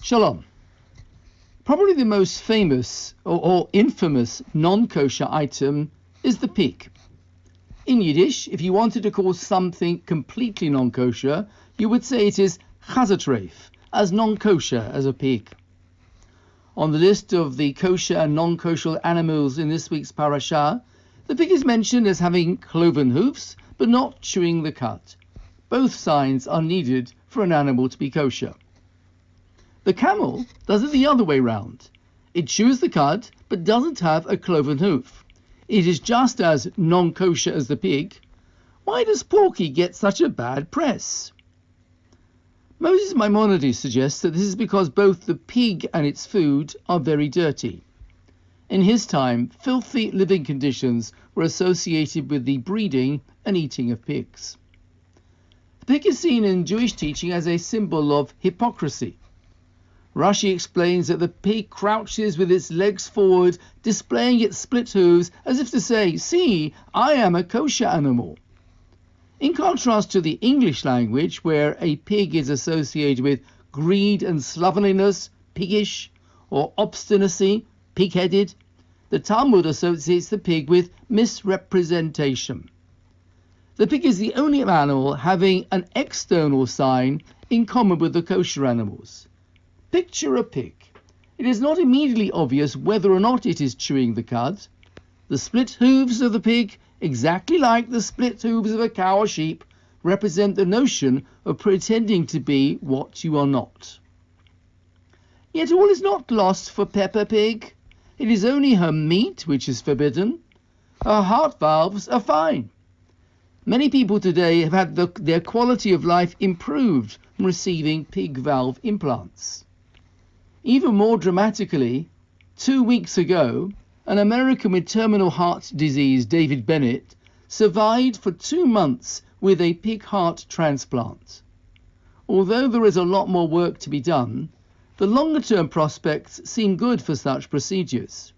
Shalom. Probably the most famous or infamous non-kosher item is the pig. In Yiddish, if you wanted to call something completely non-kosher, you would say it is chazatreif, as non-kosher as a pig. On the list of the kosher and non-kosher animals in this week's Parasha, the pig is mentioned as having cloven hoofs, but not chewing the cud. Both signs are needed for an animal to be kosher. The camel does it the other way round. It chews the cud, but doesn't have a cloven hoof. It is just as non-kosher as the pig. Why does Porky get such a bad press? Moses Maimonides suggests that this is because both the pig and its food are very dirty. In his time, filthy living conditions were associated with the breeding and eating of pigs. The pig is seen in Jewish teaching as a symbol of hypocrisy. Rashi explains that the pig crouches with its legs forward, displaying its split hooves as if to say, "See, I am a kosher animal." In contrast to the English language, where a pig is associated with greed and slovenliness, piggish, or obstinacy, pig-headed, the Talmud associates the pig with misrepresentation. The pig is the only animal having an external sign in common with the kosher animals. Picture a pig. It is not immediately obvious whether or not it is chewing the cud. The split hooves of the pig, exactly like the split hooves of a cow or sheep, represent the notion of pretending to be what you are not. Yet all is not lost for Peppa Pig. It is only her meat which is forbidden. Her heart valves are fine. Many people today have had their quality of life improved from receiving pig valve implants. Even more dramatically, 2 weeks ago, an American with terminal heart disease, David Bennett, survived for 2 months with a pig heart transplant. Although there is a lot more work to be done, the longer-term prospects seem good for such procedures.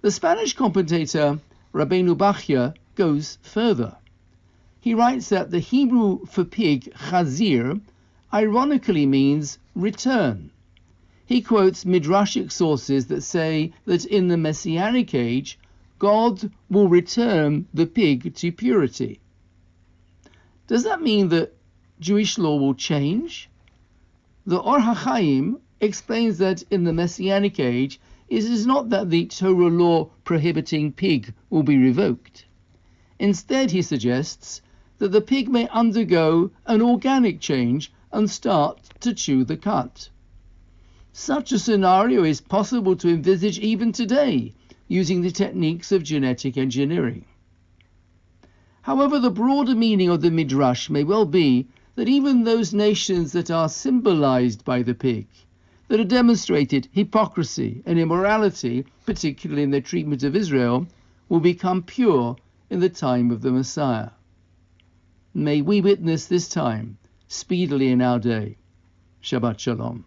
The Spanish commentator Rabbeinu Bachya goes further. He writes that the Hebrew for pig, chazir, ironically means return. He quotes midrashic sources that say that in the Messianic age, God will return the pig to purity. Does that mean that Jewish law will change? The Or HaChaim explains that in the Messianic age, it is not that the Torah law prohibiting pig will be revoked. Instead, he suggests that the pig may undergo an organic change and start to chew the cud. Such a scenario is possible to envisage even today, using the techniques of genetic engineering. However, the broader meaning of the Midrash may well be that even those nations that are symbolized by the pig, that have demonstrated hypocrisy and immorality, particularly in their treatment of Israel, will become pure in the time of the Messiah. May we witness this time speedily in our day. Shabbat Shalom.